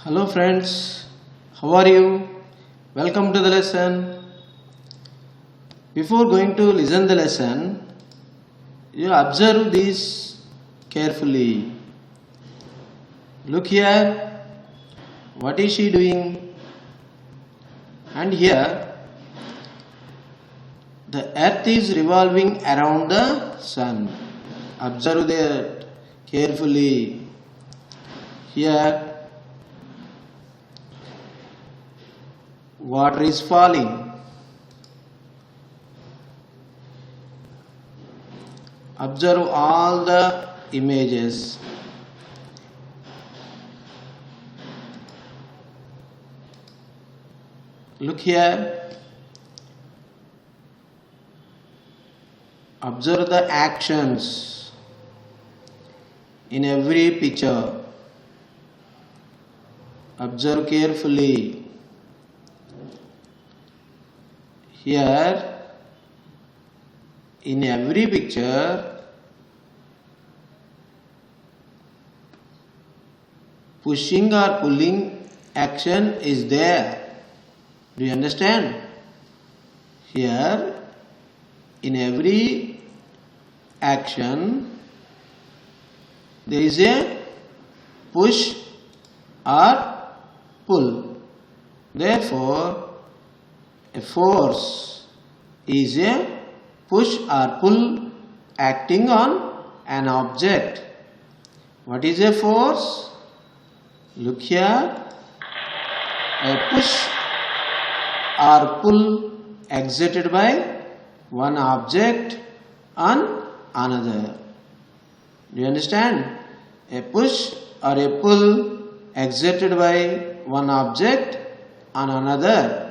Hello friends, how are you? Welcome to the lesson. Before going to listen the lesson, you observe this carefully. Look here, what is she doing? And here, the earth is revolving around the sun. Observe that carefully. Here, water is falling. Observe all the images. Look here. Observe the actions in every picture. Observe carefully. Here, in every picture, pushing or pulling action is there. Do you understand? Here, in every action, there is a push or pull. Therefore, a force is a push or pull acting on an object. What is a force? Look here. A push or pull exerted by one object on another. Do you understand? A push or a pull exerted by one object on another.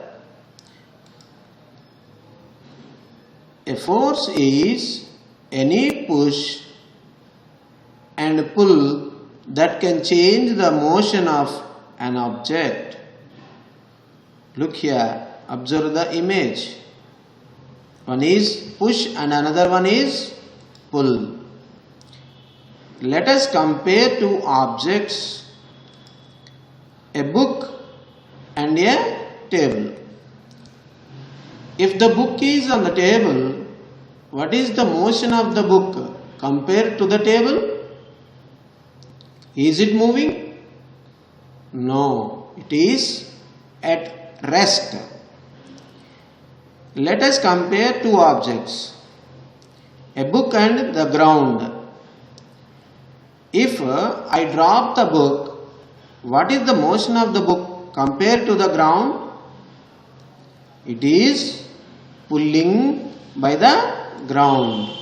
A force is any push and pull that can change the motion of an object. Look here, observe the image. One is push and another one is pull. Let us compare two objects, a book and a table. If the book is on the table, what is the motion of the book compared to the table? Is it moving? No, it is at rest. Let us compare two objects, a book and the ground. If I drop the book, what is the motion of the book compared to the ground? It is pulling by the ground.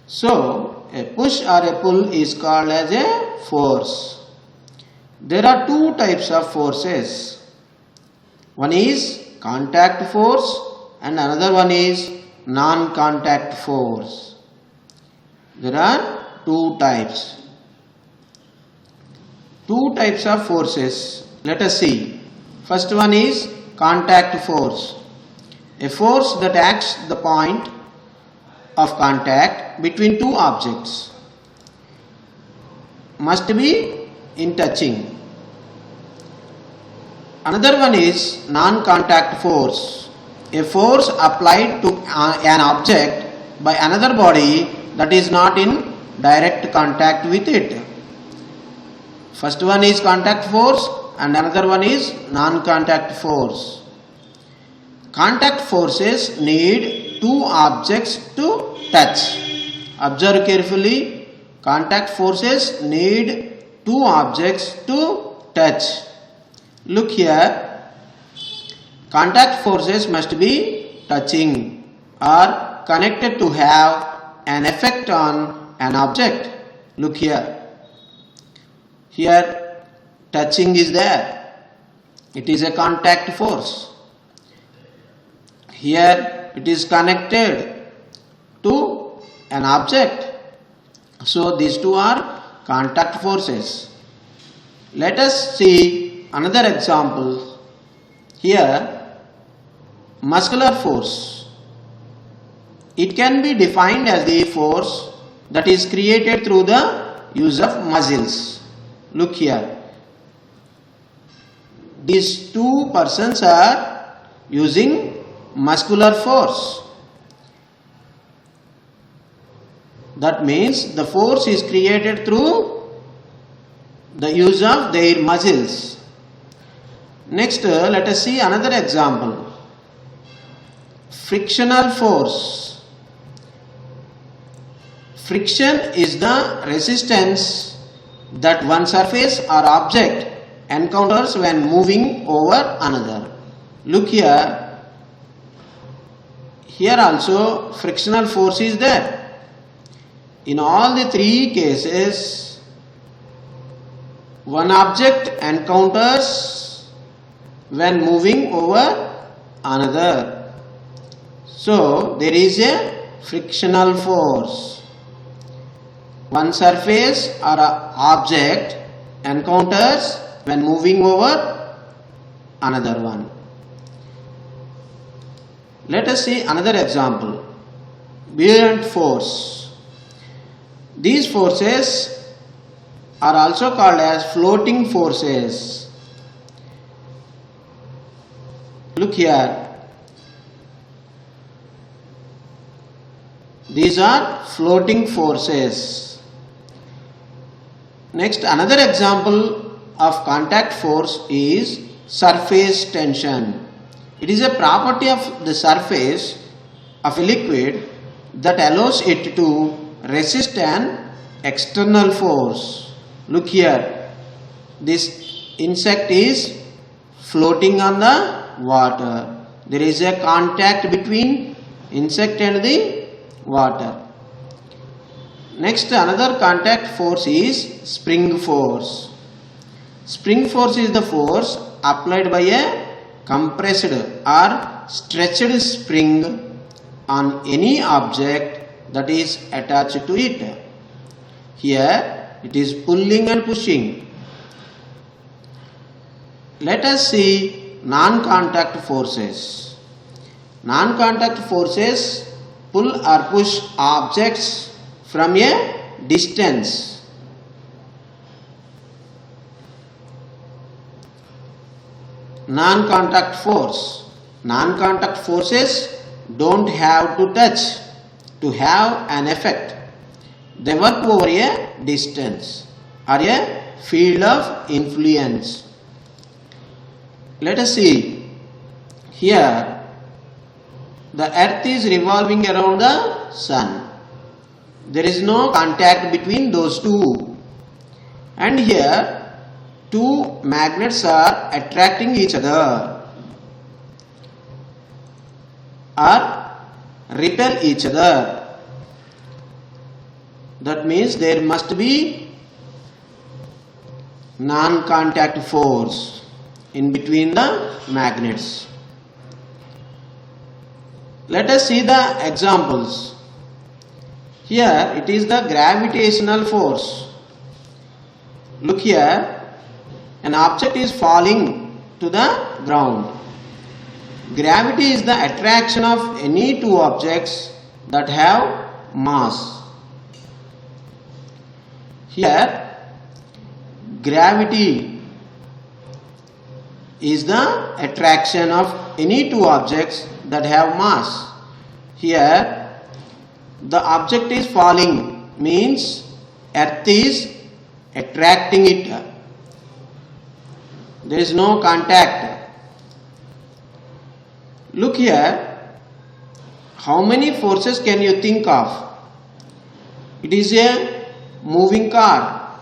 So, a push or a pull is called as a force. There are two types of forces. One is contact force and another one is non-contact force. There are two types. Two types of forces. Let us see. First one is contact force. A force that acts the point of contact between two objects must be in touching. Another one is non-contact force. A force applied to an object by another body that is not in direct contact with it. First one is contact force and another one is non-contact force. Contact forces need two objects to touch. Observe carefully. Contact forces need two objects to touch. Look here. Contact forces must be touching or connected to have an effect on an object. Look here. Here, touching is there. It is a contact force. Here it is connected to an object. So these two are contact forces. Let us see another example. Here, muscular force. It can be defined as the force that is created through the use of muscles. Look here, these two persons are using muscular force. That means the force is created through the use of their muscles. Next, let us see another example. Frictional force. Friction is the resistance that one surface or object encounters when moving over another. Look here. Here also frictional force is there. In all the three cases, one object encounters when moving over another. So, there is a frictional force. One surface or a object encounters when moving over another one. Let us see another example. Buoyant force. These forces are also called as floating forces. Look here. These are floating forces. Next, another example of contact force is surface tension. It is a property of the surface of a liquid that allows it to resist an external force. Look here. This insect is floating on the water. There is a contact between insect and the water. Next, another contact force is spring force. Spring force is the force applied by a compressed or stretched spring on any object that is attached to it. Here it is pulling and pushing. Let us see non-contact forces. Non-contact forces pull or push objects from a distance. Non-contact force. Non-contact forces don't have to touch to have an effect. They work over a distance or a field of influence. Let us see. Here the earth is revolving around the sun. There is no contact between those two. And here two magnets are attracting each other or repel each other. That means there must be non-contact force in between the magnets. Let us see the examples. Here it is the gravitational force. Look here, an object is falling to the ground. Gravity is the attraction of any two objects that have mass. Here, gravity is the attraction of any two objects that have mass. Here, the object is falling, means earth is attracting it. There is no contact. Look here, how many forces can you think of? It is a moving car.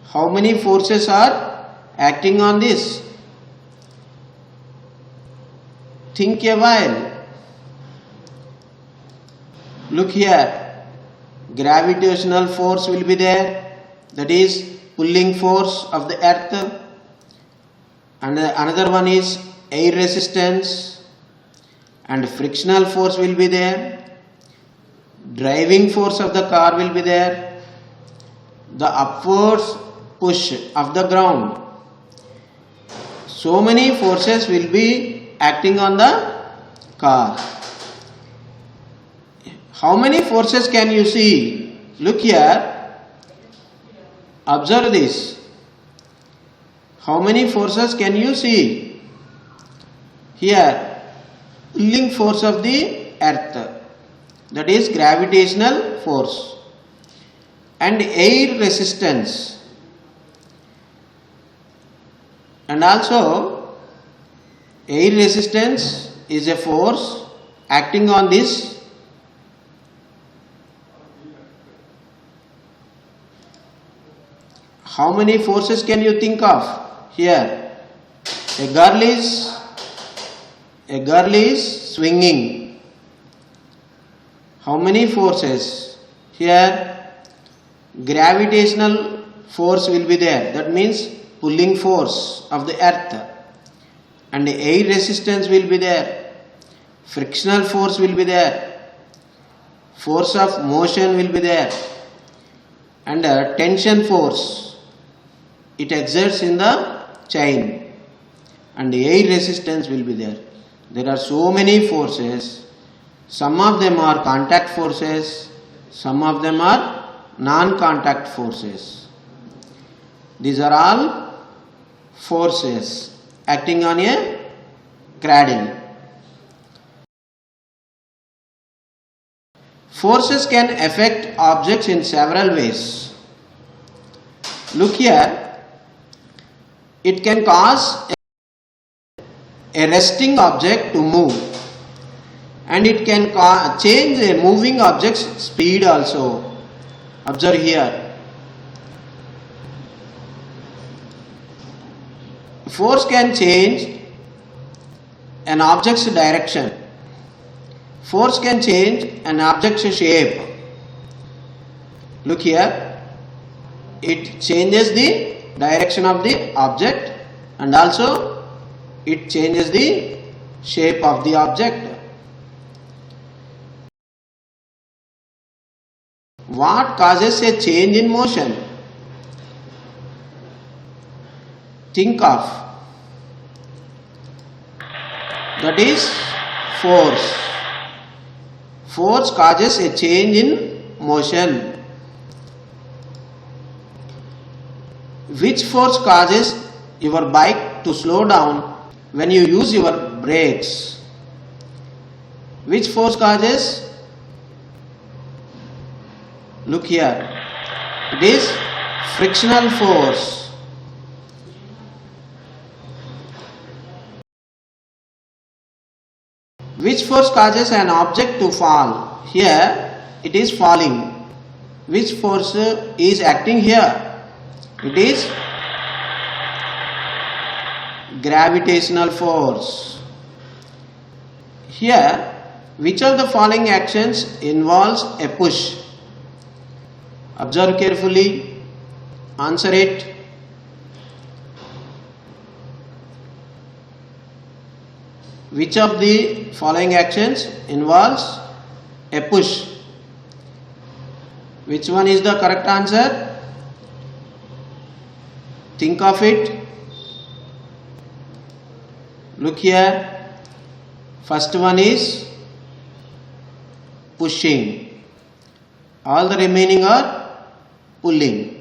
How many forces are acting on this? Think a while. Look here, gravitational force will be there, that is pulling force of the earth, and another one is air resistance, and frictional force will be there, driving force of the car will be there, the upwards push of the ground. So many forces will be acting on the car. How many forces can you see? Look here, observe this. How many forces can you see? Here, pulling force of the earth, that is gravitational force, and air resistance, and also air resistance is a force acting on this. How many forces can you think of here? A girl is swinging. How many forces? Here gravitational force will be there, that means pulling force of the earth, and air resistance will be there, frictional force will be there, force of motion will be there, and tension force it exerts in the chain, and air resistance will be there. There are so many forces. Some of them are contact forces, some of them are non-contact forces. These are all forces acting on a cradle. Forces can affect objects in several ways. Look here. It can cause a resting object to move, and it can change a moving object's speed also. Observe here. Force can change an object's direction. Force can change an object's shape. Look here. It changes the direction of the object, and also it changes the shape of the object. What causes a change in motion? Think of. That is force. Force causes a change in motion. Which force causes your bike to slow down when you use your brakes? Which force causes? Look here. It is frictional force. Which force causes an object to fall? Here it is falling. Which force is acting here? It is gravitational force. Here, which of the following actions involves a push? Observe carefully, answer it. Which of the following actions involves a push? Which one is the correct answer? Think of it. Look here. First one is pushing. All the remaining are pulling.